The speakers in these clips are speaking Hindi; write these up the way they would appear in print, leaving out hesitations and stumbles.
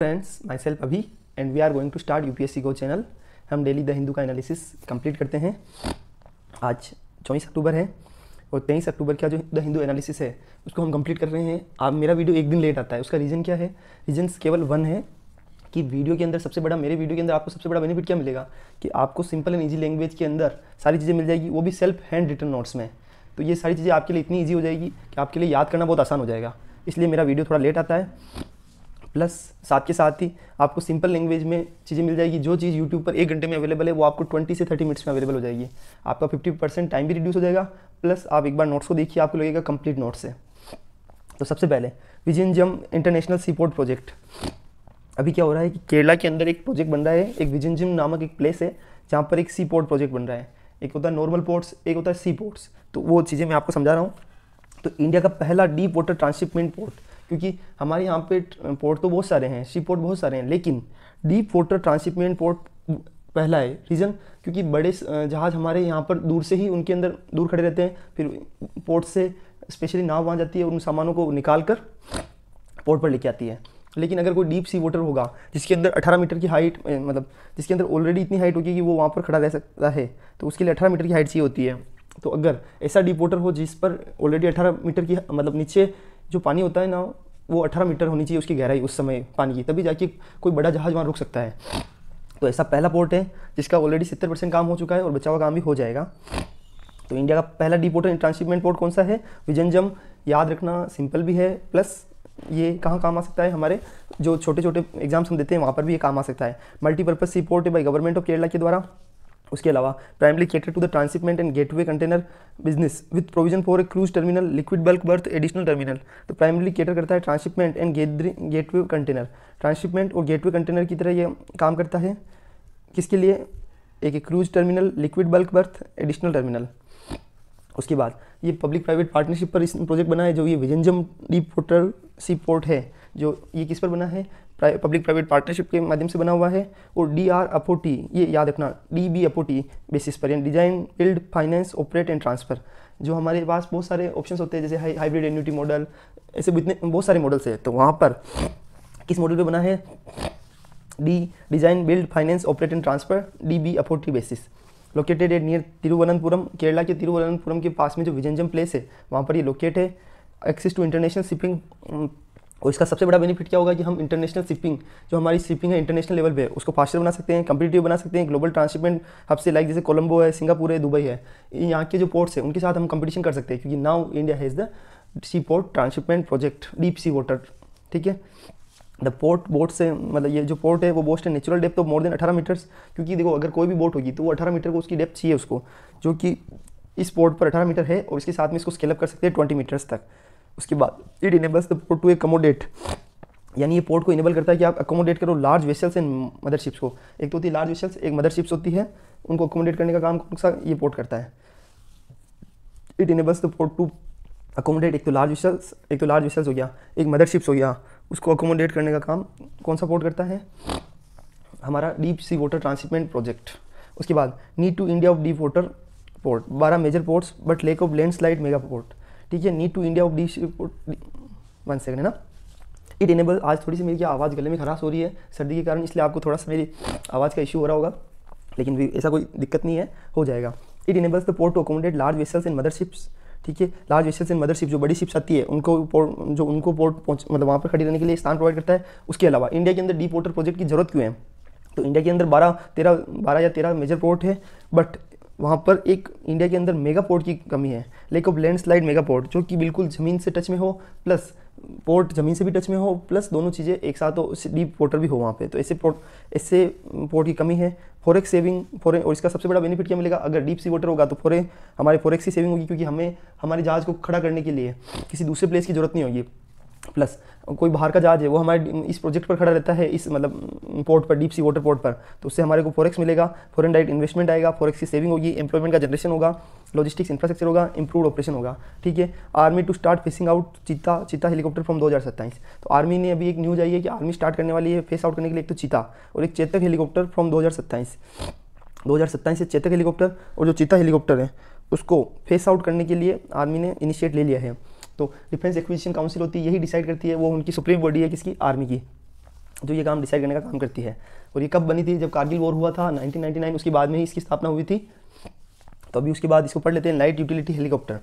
फ्रेंड्स, माई सेल्फ अभी and we are going to start UPSC go channel. हम डेली द हिंदू का एनालिसिस कंप्लीट करते हैं। आज 24 अक्टूबर है और 23 अक्टूबर का जो द हिंदू एनालिसिस है उसको हम कंप्लीट कर रहे हैं। अब मेरा वीडियो एक दिन लेट आता है, उसका रीज़न क्या है? रीजन्स केवल वन है कि वीडियो के अंदर सबसे बड़ा, मेरे वीडियो के अंदर आपको सबसे बड़ा बेनिफिट क्या मिलेगा कि आपको सिंपल एंड ईजी लैंग्वेज के अंदर सारी चीज़ें मिल जाएगी, वो भी सेल्फ हैंड रिटन नोट्स में। तो ये सारी चीज़ें आपके लिए इतनी ईजी हो जाएगी कि आपके लिए याद करना बहुत आसान हो जाएगा। इसलिए मेरा वीडियो थोड़ा लेट आता है। प्लस साथ के साथ ही आपको सिंपल लैंग्वेज में चीज़ें मिल जाएगी। जो चीज़ यूट्यूब पर 1 घंटे में अवेलेबल है वो आपको 20 से 30 मिनट्स में अवेलेबल हो जाएगी। आपका 50% टाइम भी रिड्यूस हो जाएगा। प्लस आप एक बार नोट्स को देखिए, आपको लगेगा कंप्लीट नोट्स है। तो सबसे पहले विजनजम इंटरनेशनल सी पोर्ट प्रोजेक्ट। अभी क्या हो रहा है कि केरला के अंदर एक प्रोजेक्ट बन रहा है। एक विजनजम नामक एक प्लेस है जहाँ पर एक सी पोर्ट प्रोजेक्ट बन रहा है। एक होता है नॉर्मल पोर्ट्स, एक होता है सी पोर्ट्स। तो वो चीज़ें मैं आपको समझा रहा हूँ। तो इंडिया का पहला डीप वाटर ट्रांसशिपमेंट पोर्ट, क्योंकि हमारे यहाँ पे पोर्ट तो बहुत सारे हैं, सी पोर्ट बहुत सारे हैं, लेकिन डीप वाटर ट्रांसशिपमेंट पोर्ट पहला है। रीज़न क्योंकि बड़े जहाज़ हमारे यहाँ पर दूर से ही उनके अंदर दूर खड़े रहते हैं, फिर पोर्ट से स्पेशली नाव वहाँ जाती है, उन सामानों को निकाल कर पोर्ट पर लेके आती है। लेकिन अगर कोई डीप सी वाटर होगा जिसके अंदर 18 मीटर की हाइट, मतलब जिसके अंदर ऑलरेडी इतनी हाइट होगी कि वो वहाँ पर खड़ा रह सकता है, तो उसके लिए 18 मीटर की हाइट चाहिए होती है। तो अगर ऐसा डीप वाटर हो जिस पर ऑलरेडी 18 मीटर की, मतलब नीचे जो पानी होता है ना, वो 18 मीटर होनी चाहिए उसकी गहराई उस समय पानी की, तभी जाके कोई बड़ा जहाज़ वहाँ रुक सकता है। तो ऐसा पहला पोर्ट है जिसका ऑलरेडी 70% काम हो चुका है और बचा हुआ काम भी हो जाएगा। तो इंडिया का पहला डीप वाटर ट्रांसशिपमेंट पोर्ट कौन सा है? विजनजम। याद रखना सिंपल भी है, प्लस ये कहाँ काम आ सकता है? हमारे जो छोटे छोटे एग्जाम्स हम देते हैं वहाँ पर भी ये काम आ सकता है। मल्टीपर्पज़ सी पोर्ट है बाई गवर्नमेंट ऑफ केरला के द्वारा। उसके अलावा primary cater to the transshipment and gateway container business with provision for a cruise terminal, liquid bulk berth, additional terminal. तो प्राइमरी कैटर करता है transshipment and gateway container. Transshipment और गेटवे कंटेनर की तरह ये काम करता है। किसके लिए? एक cruise terminal, liquid bulk berth, additional terminal. उसके बाद ये पब्लिक प्राइवेट पार्टनरशिप पर इस प्रोजेक्ट बना है। जो ये विजनजम डीप वाटर सी पोर्ट है, जो ये किस पर बना है? पब्लिक प्राइवेट पार्टनरशिप के माध्यम से बना हुआ है। और DRAPOT, ये याद रखना, DBAPOT बेसिस पर, यानी design, build, finance, operate and transfer. जो हमारे पास बहुत सारे ऑप्शंस होते हैं, जैसे हाइब्रिड एन्युटी मॉडल, ऐसे इतने बहुत सारे मॉडल्स हैं। तो वहाँ पर किस मॉडल पे बना है? Design, build, finance, operate and transfer, DBAPOT basis. Located at near Thiruvananthapuram, Kerala के तिरुवनंतपुरम के पास में जो विजनजम प्लेस है वहाँ पर ये लोकेट है। एक्सेस टू इंटरनेशनल शिपिंग, और इसका सबसे बड़ा बेनिफिट क्या होगा कि हम इंटरनेशनल शिपिंग, जो हमारी शिपिंग है इंटरनेशनल लेवल पे, उसको फास्टर बना सकते हैं, कंपीटिटिव बना सकते हैं। ग्लोबल ट्रांसशिपमेंट हब से, लाइक जैसे कोलंबो है, सिंगापुर है, दुबई है, यहाँ के जो पोर्ट्स हैं उनके साथ हम कंपटीशन कर सकते हैं, क्योंकि now India has the sea port transshipment project deep sea water. ठीक है। द पोर्ट बोट से, मतलब ये जो पोर्ट है वो बोस्ट है natural depth of more than 18 metres. क्योंकि देखो, अगर कोई भी बोट होगी तो वो 18 मीटर को उसकी डेप्थ चाहिए उसको, जो कि इस पोर्ट पर 18 मीटर है, और इसके साथ में इसको स्केल अप कर सकते हैं 20 मीटर्स तक। उसके बाद it enables the port to accommodate, यानी ये पोर्ट को इनेबल करता है कि आप अकोमोडेट करो लार्ज वेसल्स एंड मदरशिप्स को। एक तो होती है लार्ज वेसल्स, एक मदरशिप्स होती है, उनको अकोमोडेट करने का काम कौन सा ये पोर्ट करता है? It enables the port to accommodate, एक तो लार्ज वेसल्स हो गया, एक मदरशिप्स हो गया, उसको अकोमोडेट करने का काम कौन सा पोर्ट करता है? हमारा deep sea water transshipment project. उसके बाद need to India of deep water port, 12 major ports but lack of landslide mega port. ठीक है। Need to India of deep sea port, 1 second है ना। इट इनेबल, आज थोड़ी सी मेरी क्या आवाज़ गले में खराश हो रही है सर्दी के कारण, इसलिए आपको थोड़ा सा मेरी आवाज़ का इशू हो रहा होगा, लेकिन भी ऐसा कोई दिक्कत नहीं है, हो जाएगा। It enables the port to accommodate large vessels and motherships. ठीक है। लार्ज वेसल्स एंड मदरशिप, जो बड़ी शिप्स आती है उनको पोर्ट मतलब वहाँ पर खड़ी रहने के लिए स्थान प्रोवाइड करता है। उसके अलावा इंडिया के अंदर डीप वाटर प्रोजेक्ट की जरूरत क्यों है? तो इंडिया के अंदर 12 या 13 मेजर पोर्ट है, बट वहाँ पर एक इंडिया के अंदर मेगा पोर्ट की कमी है, lake of landslide mega port, जो कि बिल्कुल ज़मीन से टच में हो, प्लस पोर्ट ज़मीन से भी टच में हो, प्लस दोनों चीज़ें एक साथ हो, डीप वाटर भी हो वहाँ पे। तो ऐसे पोर्ट की कमी है। फॉरेक्स सेविंग, और इसका सबसे बड़ा बेनिफिट क्या मिलेगा? अगर डीप सी वाटर होगा तो हमारे फॉरेक्स की सेविंग होगी, क्योंकि हमें हमारे जहाज़ को खड़ा करने के लिए किसी दूसरे प्लेस की जरूरत नहीं होगी। प्लस कोई बाहर का जहाज है वो हमारे इस प्रोजेक्ट पर खड़ा रहता है, इस मतलब पोर्ट पर, डीप सी वाटर पोर्ट पर, तो उससे हमारे को फॉरेक्स मिलेगा, फॉरेन डायरेक्ट इन्वेस्टमेंट आएगा, फॉरेक्स की सेविंग होगी, एम्प्लॉयमेंट का जनरेशन होगा, लॉजिस्टिक्स इंफ्रास्ट्रक्चर होगा, इंप्रूव्ड ऑपरेशन होगा। ठीक है। Army to start phasing out Cheetah helicopter from 2027। तो आर्मी ने अभी एक न्यूज़ आई है कि आर्मी स्टार्ट करने वाली है फेस आउट करने के लिए एक तो चीता और एक चेतक हेलीकॉप्टर फ्रॉम 2027 से चेतक हेलीकॉप्टर और जो चीता हेलीकॉप्टर है उसको फेस आउट करने के लिए आर्मी ने इनिशिएट ले लिया है। तो डिफेंस एक्विजिशन काउंसिल होती है, यही डिसाइड करती है, वो उनकी सुप्रीम बॉडी है किसकी? आर्मी की। जो ये काम डिसाइड करने का काम करती है। और ये कब बनी थी? जब कारगिल वॉर हुआ था 1999, उसके बाद में ही इसकी स्थापना हुई थी। तो अभी उसके बाद इसको पढ़ लेते हैं, लाइट यूटिलिटी हेलीकॉप्टर।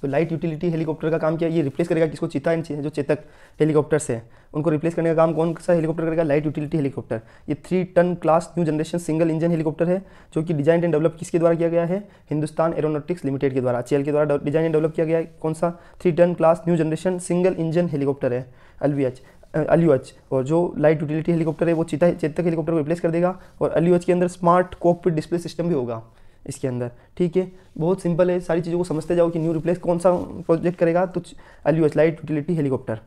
तो लाइट यूटिलिटी हेलीकॉप्टर का काम क्या है? ये रिप्लेस करेगा किसको? चीता, जो चेतक हेलीकॉप्टर्स है उनको रिप्लेस करने का काम कौन सा हेलीकॉप्टर करेगा? Light utility helicopter. ये 3 ton class new generation single engine helicopter है, जो कि डिजाइन एंड डेवलप किसके द्वारा किया गया है? हिंदुस्तान एरोनॉटिक्स लिमिटेड के द्वारा, HAL के द्वारा डिजाइन एंड डेवलप किया गया है। कौन सा? 3 ton class new generation single engine helicopter है, LUH। और जो लाइट यूटिलिटी हेलीकॉप्टर है वो चेतक हेलीकॉप्टर को रिप्लेस कर देगा। और LUH के अंदर स्मार्ट कॉकपिट डिस्प्ले सिस्टम भी होगा इसके अंदर। ठीक है, बहुत सिंपल है, सारी चीज़ों को समझते जाओ कि न्यू रिप्लेस कौन सा प्रोजेक्ट करेगा, तो LUH लाइट यूटिलिटी हेलीकॉप्टर।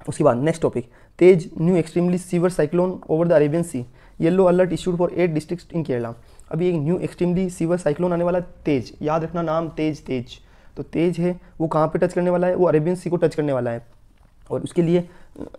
उसके बाद next topic, Tej new extremely severe cyclone over the Arabian sea, yellow alert issued for 8 district in Kerala. अभी एक न्यू एक्सट्रीमली सीवर साइक्लोन आने वाला, तेज, याद रखना नाम, तेज। तो तेज है वो कहाँ पे टच करने वाला है? वो अरेबियन सी को टच करने वाला है। और उसके लिए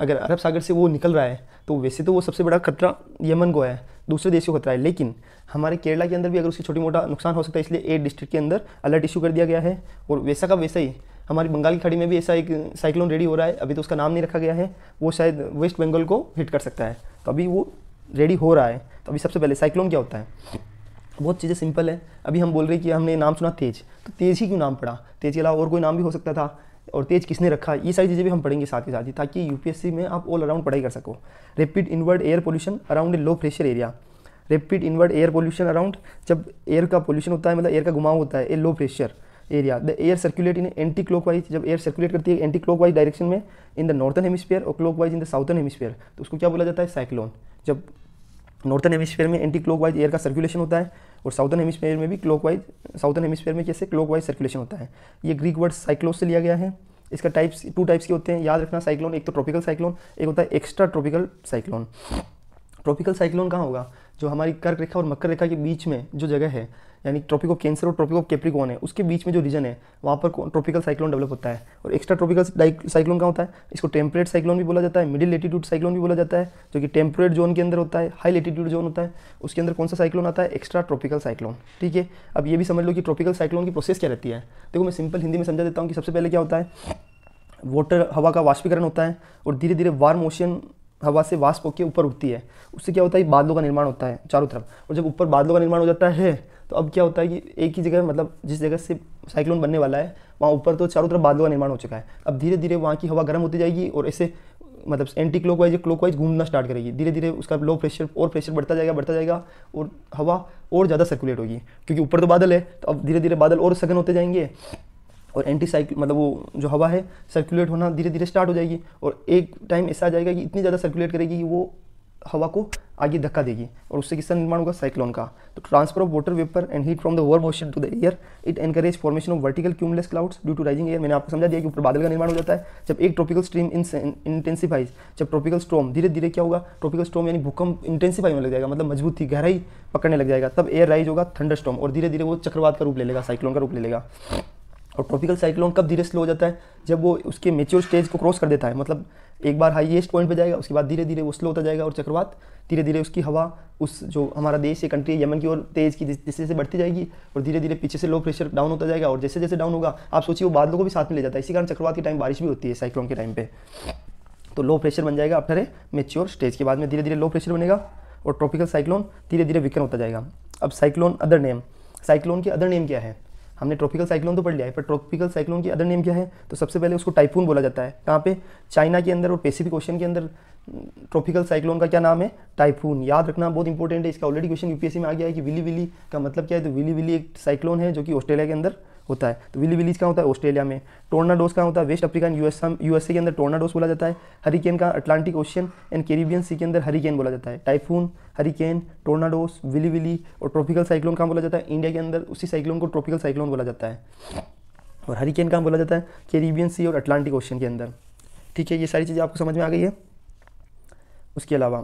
अगर अरब सागर से वो निकल रहा है तो वैसे तो वो सबसे बड़ा खतरा यमन को है, दूसरे देश को खतरा है, लेकिन हमारे केरला के अंदर भी अगर उसकी छोटी मोटा नुकसान हो सकता है, इसलिए 8 डिस्ट्रिक्ट के अंदर अलर्ट इशू कर दिया गया है। और वैसा का वैसा ही हमारी बंगाल की खाड़ी में भी ऐसा एक साइक्लोन रेडी हो रहा है, अभी तो उसका नाम नहीं रखा गया है, वो शायद वेस्ट बंगाल को हिट कर सकता है। तो अभी वो रेडी हो रहा है। तो अभी सबसे पहले साइक्लोन क्या होता है? बहुत चीज़ें सिंपल है। अभी हम बोल रहे हैं कि हमने नाम सुना तेज, तो तेज ही क्यों नाम पड़ा? तेज के अलावा और कोई नाम भी हो सकता था, और तेज किसने रखा? ये सारी चीज़ें भी हम पढ़ेंगे साथ ही, ताकि यूपीएससी में आप ऑल अराउंड पढ़ाई कर सको। Rapid inward air pollution around a low pressure area. Rapid inward air pollution around, जब एयर का पोल्यूशन होता है, मतलब एयर का घुमाव होता है, a low pressure area. The air circulate in anti clockwise, जब एयर सर्कुलेट करती है एंटी क्लॉकवाइज डायरेक्शन में इन द नॉर्थन हेमिस्फीयर और clockwise in the southern hemisphere, तो उसको क्या बोला जाता है? साइक्लोन। जब नॉर्थन हेमिस्फीयर में एंटी क्लॉकवाइज एयर का सर्कुलेशन होता है और साउथर्न हेमिस्फीयर में भी साउथर्न हेमिस्फीयर में कैसे क्लॉकवाइज सर्कुलेशन होता है। ये ग्रीक वर्ड साइक्लोस से लिया गया है। इसका टाइप्स 2 टाइप्स के होते हैं, याद रखना साइक्लोन। एक तो ट्रॉपिकल साइक्लोन, एक होता है extra tropical cyclone. Tropical cyclone कहाँ होगा? जो हमारी कर्क रेखा और मकर रेखा के बीच में जो जगह है, यानी ट्रॉपिक ऑफ कैंसर और ट्रॉपिक ऑफ कैप्रिकॉर्न है, उसके बीच में जो रीजन है वहाँ पर ट्रॉपिकल साइक्लोन डेवलप होता है। और एक्स्ट्रा ट्रॉपिकल साइक्लोन कहाँ होता है? इसको टेम्परेट साइक्लोन भी बोला जाता है, मिडिल लेटीट्यूड साइक्लोन भी बोला जाता है, जो कि टेम्परेट जोन के अंदर होता है। हाई लेटीट्यूड जोन होता है, उसके अंदर कौन सा साइक्लोन आता है? Extra tropical cyclone. ठीक है, अब ये भी समझ लो कि ट्रॉपिकल साइक्लोन की प्रोसेस क्या रहती है। देखो मैं सिंपल हिंदी में समझा देता हूँ कि सबसे पहले क्या होता है, वाटर, हवा का वाष्पीकरण होता है और धीरे धीरे वार्म ओशन हवा से वाष्प होकर ऊपर उठती है। उससे क्या होता है? बादलों का निर्माण होता है चारों तरफ। और जब ऊपर बादलों का निर्माण हो जाता है तो अब क्या होता है कि एक ही जगह, मतलब जिस जगह से साइक्लोन बनने वाला है वहाँ ऊपर तो चारों तरफ बादलों का निर्माण हो चुका है। अब धीरे धीरे वहाँ की हवा गर्म होती जाएगी और ऐसे मतलब एंटी क्लॉकवाइज क्लॉकवाइज घूमना स्टार्ट करेगी। धीरे धीरे उसका लो प्रेशर और प्रेशर बढ़ता जाएगा और हवा और ज़्यादा सर्कुलेट होगी, क्योंकि ऊपर तो बादल है। तो अब धीरे धीरे बादल और सघन होते जाएंगे और एंटी साइक्ल मतलब वो जो हवा है सर्कुलेट होना धीरे धीरे स्टार्ट हो जाएगी। और एक टाइम ऐसा आ जाएगा कि इतनी ज़्यादा सर्कुलेट करेगी कि वो हवा को आगे धक्का देगी और उससे किसका निर्माण होगा? साइक्लोन का। तो transfer of water vapour and heat from the warm ocean to the air, it encourage formation of vertical cumulus clouds due to rising air. मैंने आपको समझा दिया कि ऊपर बादल का निर्माण हो जाता है जब एक ट्रॉपिकल स्ट्रीम इंटेंसिफाइज, जब ट्रॉपिकल स्टॉर्म धीरे धीरे क्या होगा? ट्रॉपिकल स्टॉर्म यानी भूकंप इंटेंसिफाई होने लग जाएगा, मतलब मजबूत थी, गहराई पकड़ने लग जाएगा, तब एयर राइज होगा थंडर स्टॉर्म और धीरे धीरे वो चक्रवात का रूप ले लेगा, साइक्लोन का रूप ले लेगा। और ट्रॉपिकल साइक्लोन कब धीरे स्लो हो जाता है? जब वो उसके मेच्योर स्टेज को क्रॉस कर देता है, मतलब एक बार हाईएस्ट पॉइंट पे जाएगा, उसके बाद धीरे धीरे वो स्लो होता जाएगा और चक्रवात धीरे धीरे उसकी हवा उस जो हमारा देश है, कंट्री यमन की ओर तेज़ की जैसे जैसे बढ़ती जाएगी और धीरे धीरे पीछे से लो प्रेशर डाउन होता जाएगा और जैसे जैसे डाउन होगा आप सोचिए वो बादलों को भी साथ में ले जाता है। इसी कारण चक्रवात के टाइम बारिश भी होती है साइक्लोन के टाइम पे। तो लो प्रेशर बन जाएगा आफ्टर ए मेच्योर स्टेज के बाद में धीरे धीरे लो प्रेशर बनेगा और ट्रॉपिकल साइक्लोन धीरे धीरे वीकन होता जाएगा। अब साइक्लोन अदर नेम, साइक्लोन के अदर नेम क्या है? हमने ट्रॉपिकल साइक्लोन तो पढ़ लिया है, पर ट्रॉपिकल साइक्लोन की अदर नेम क्या है? तो सबसे पहले उसको टाइफून बोला जाता है। कहाँ पे? चाइना के अंदर और पैसिफिक ओशन के अंदर ट्रॉपिकल साइक्लोन का क्या नाम है? टाइफून। याद रखना बहुत इंपॉर्टेंट है, इसका ऑलरेडी क्वेश्चन यूपीएससी में आ गया है कि विली विली का मतलब क्या है? तो विली विली एक साइक्लोन है जो कि ऑस्ट्रेलिया के अंदर होता है। तो विली विलीज कहाँ होता है? ऑस्ट्रेलिया में। टोर्नाडोस कहाँ होता है? वेस्ट अफ्रीका यूएसए के अंदर टोर्नाडोस बोला जाता है। हरिकेन का अटलांटिक ओशियन एंड कैरिबियन सी के अंदर हरिकेन बोला जाता है। टाइफून, हरिकेन, टोर्नाडोस, विली विली और ट्रॉपिकल साइक्लोन कहाँ बोला जाता है? इंडिया के अंदर उसी साइक्लोन को ट्रॉपिकल साइक्लोन बोला जाता है। और हरिकेन कहाँ बोला जाता है? कैरिबियन सी और अटलांटिक ओशियन के अंदर। ठीक है, ये सारी चीज़ें आपको समझ में आ गई है। उसके अलावा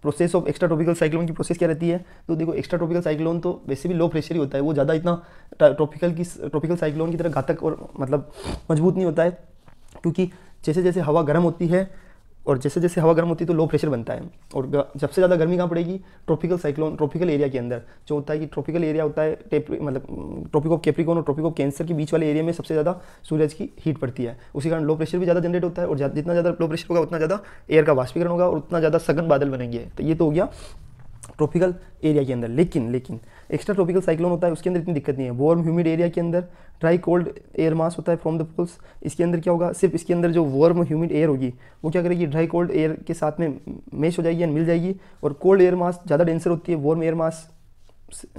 process of extra tropical cyclone की प्रोसेस क्या रहती है? तो देखो एक्स्ट्रा ट्रॉपिकल साइक्लोन तो वैसे भी लो प्रेशर ही होता है, वो ज़्यादा इतना ट्रॉपिकल साइक्लोन की तरह घातक और मतलब मजबूत नहीं होता है, क्योंकि जैसे जैसे हवा गर्म होती है और जैसे जैसे हवा गर्म होती है तो लो प्रेशर बनता है। और सबसे ज़्यादा गर्मी कहाँ पड़ेगी? ट्रॉपिकल साइक्लोन, ट्रॉपिकल एरिया के अंदर जो होता है कि ट्रॉपिकल एरिया होता है मतलब ट्रॉपिक ऑफ कैप्रिकॉर्न और ट्रॉपिक ऑफ कैंसर के बीच वाले एरिया में सबसे ज़्यादा सूरज की हीट पड़ती है। उसी कारण लो प्रेशर भी ज़्यादा जनरेट होता है, और जितना ज़्यादा लो प्रेशर होगा उतना ज़्यादा एयर का वाष्पीकरण होगा और उतना ज़्यादा सघन बादल बनेंगे। तो ये तो हो गया ट्रॉपिकल एरिया के अंदर। लेकिन एक्स्ट्रा ट्रॉपिकल साइक्लोन होता है, उसके अंदर इतनी दिक्कत नहीं है। वार्म ह्यूमिड एरिया के अंदर ड्राई कोल्ड एयर मास होता है फ्रॉम द पोल्स। इसके अंदर क्या होगा? सिर्फ इसके अंदर जो वार्म ह्यूमिड एयर होगी वो क्या करेगी? ड्राई कोल्ड एयर के साथ में मैच हो जाएगी या मिल जाएगी। और कोल्ड एयर मास ज़्यादा डेंसर होती है, वार्म एयर मास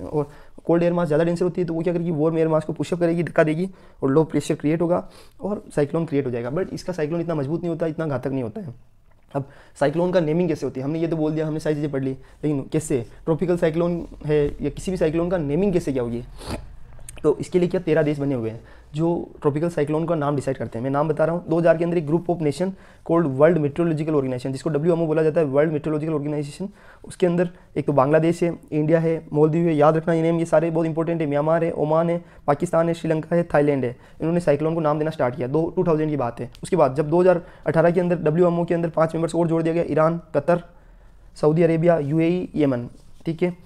और कोल्ड एयर मास ज़्यादा डेंसर होती है, तो वो क्या करेगी? वार्म एयर मास को पुशअप करेगी, धक्का देगी और लो प्रेशर क्रिएट होगा और साइक्लोन क्रिएट हो जाएगा। बट इसका साइक्लोन इतना मजबूत नहीं होता, इतना घातक नहीं होता है। अब साइक्लोन का नेमिंग कैसे होती है? हमने ये तो बोल दिया, हमने सारी चीज़ें पढ़ ली, लेकिन कैसे ट्रॉपिकल साइक्लोन है या किसी भी साइक्लोन का नेमिंग कैसे क्या होगी? तो इसके लिए क्या 13 देश बने हुए हैं जो ट्रॉपिकल साइक्लोन का नाम डिसाइड करते हैं। मैं नाम बता रहा हूँ। 2000 के अंदर एक group of nation called world meteorological organisation, जिसको WMO बोला जाता है, वर्ल्ड मेट्रोलॉजिकल ऑर्गेनाइजेशन। उसके अंदर एक तो बांग्लादेश है, इंडिया है, मालदीव है, याद रखना ये नेम, ये सारे बहुत इंपॉर्टेंट है। म्यांमार है, ओमान है, पाकिस्तान है, श्रीलंका है, थाईलैंड है। इन्होंने साइक्लोन को नाम देना स्टार्ट किया 2000 की बात है। उसके बाद जब 2018 के अंदर WMO के अंदर 5 मेंबर्स और जोड़ दिया गया, Iran, Qatar, Saudi Arabia, UAE, Yemen, ठीक है,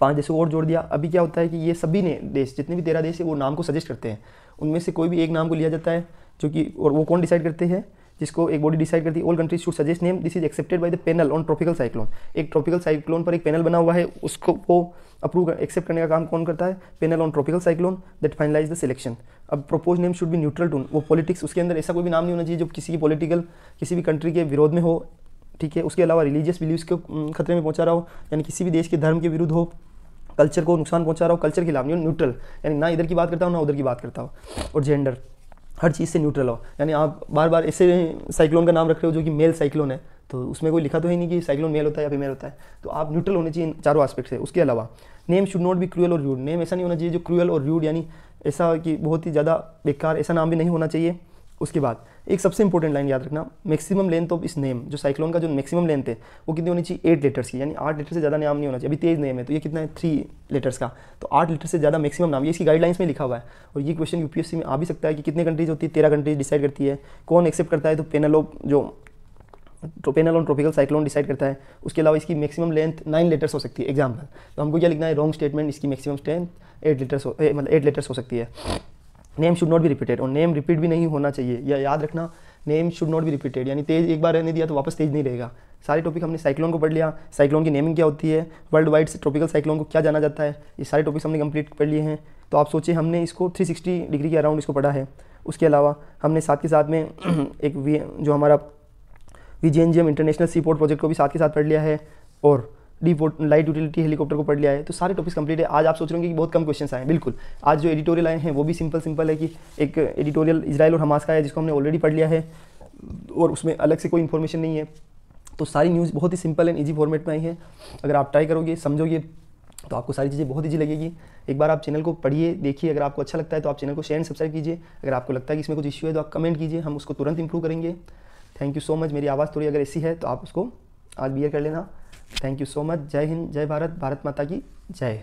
5 देशों को और जोड़ दिया। अभी क्या होता है कि ये सभी ने देश, जितने भी 13 देश है, वो नाम को सजेस्ट करते हैं। उनमें से कोई भी एक नाम को लिया जाता है जो कि, और वो कौन डिसाइड करते हैं? जिसको एक बॉडी डिसाइड करती है। All countries should suggest name, this is accepted by the panel on tropical cyclone. एक ट्रॉपिकल साइक्लोन पर एक पैनल बना हुआ है, उसको वो अप्रूव एक्सेप्ट करने का काम कौन करता है? Panel on tropical cyclone that finalize the selection. अब propose name should be neutral to, वो पॉलिटिक्स, उसके अंदर ऐसा कोई भी नाम नहीं होना चाहिए जो किसी की पॉलिटिकल, किसी भी कंट्री के विरोध में हो, ठीक है। उसके अलावा रिलीजियस बिलीव्स को खतरे में पहुंचा रहा हो, यानी किसी भी देश के धर्म के विरुद्ध हो, कल्चर को नुकसान पहुंचा रहा हो, कल्चर के खिलाफ नहीं हो, न्यूट्रल, यानी ना इधर की बात करता हो ना उधर की बात करता हो। और जेंडर, हर चीज़ से न्यूट्रल हो, यानी आप बार बार ऐसे साइक्लोन का नाम रख रहे हो जो कि मेल साइक्लोन है, तो उसमें कोई लिखा तो है नहीं कि साइक्लोन मेल होता है या फीमेल होता है, तो आप न्यूट्रल होने चाहिए चारों एस्पेक्ट से। उसके अलावा name should not be cruel और र्यूड, नेम ऐसा नहीं होना चाहिए जो क्रूअल और र्यूड, यानी ऐसा कि बहुत ही ज़्यादा बेकार, ऐसा नाम भी नहीं होना चाहिए। उसके बाद एक सबसे इंपॉर्टेंट लाइन याद रखना, मैक्सिमम लेंथ ऑफ इस नेम, जो साइक्लोन का जो मैक्सिमम लेंथ है वो कितनी होनी चाहिए? 8 लेटर्स की, यानी 8 लेटर से ज़्यादा नाम नहीं होना चाहिए। अभी तेज नेम है तो ये कितना है? 3 लेटर्स का, तो 8 लेटर से ज़्यादा मैक्सिमम नाम, ये इसकी गाइडलाइंस में लिखा हुआ है। और ये क्वेश्चन UPSC में आ भी सकता है कि कितने कंट्रीज होती है? 13 कंट्रीज डिसाइड करती है। कौन एक्सेप्ट करता है? तो पैनल ऑफ, जो panel on tropical cyclone decide करता है। उसके अलावा इसकी मैक्सिमम लेंथ 9 लेटर्स हो सकती है। एग्जाम्पल, तो हमको क्या लिखना है? रॉन्ग स्टेटमेंट, इसकी मैक्सिमम लेंथ 8 लेटर्स मतलब 8 लेटर्स हो सकती है। Name should not be repeated, और नेम रिपीट भी नहीं होना चाहिए, या याद रखना, name should not be repeated, यानी तेज एक बार रहने दिया तो वापस तेज नहीं रहेगा। सारे टॉपिक हमने साइक्लोन को पढ़ लिया, साइक्लोन की नेमिंग क्या होती है, वर्ल्ड वाइड से ट्रॉपिकल साइक्लोन को क्या जाना जाता है, ये सारे टॉपिक्स हमने कंप्लीट कर लिए हैं। तो आप सोचिए हमने इसको 360 डिग्री के अराउंड इसको पढ़ा है। उसके अलावा हमने साथ के साथ में एक जो हमारा VGNGM इंटरनेशनल सी पोर्ट प्रोजेक्ट को भी साथ के साथ पढ़ लिया है, और डीप लाइट यूटिलिटी हेलीकॉप्टर को पढ़ लिया है। तो सारे टॉपिक्स कंप्लीट है। आज आप सोच रहे होंगे कि बहुत कम क्वेश्चंस आए हैं, बिल्कुल। आज जो एडिटोरियल आए हैं वो भी सिंपल है कि एक एडिटोरियल इजराइल और हमास का है जिसको हमने ऑलरेडी पढ़ लिया है, और उसमें अलग से कोई इन्फॉर्मेशन नहीं है। तो सारी न्यूज़ बहुत ही सिंपल एंड ईजी फॉर्मेट में आई है। अगर आप ट्राई करोगे, समझोगे, तो आपको सारी चीज़ें बहुत ईजी लगेगी। एक बार आप चैनल को पढ़िए, देखिए, अगर आपको अच्छा लगता है तो आप चैनल को शेयर एंड सब्सक्राइब कीजिए। अगर आपको लगता है कि इसमें कुछ इश्यू है तो आप कमेंट कीजिए, हम उसको तुरंत इंप्रूव करेंगे। Thank you so much. मेरी आवाज़ थोड़ी अगर ऐसी है तो आप उसको आज बियर कर लेना। Thank you so much. जय हिंद, जय भारत, भारत माता की जय।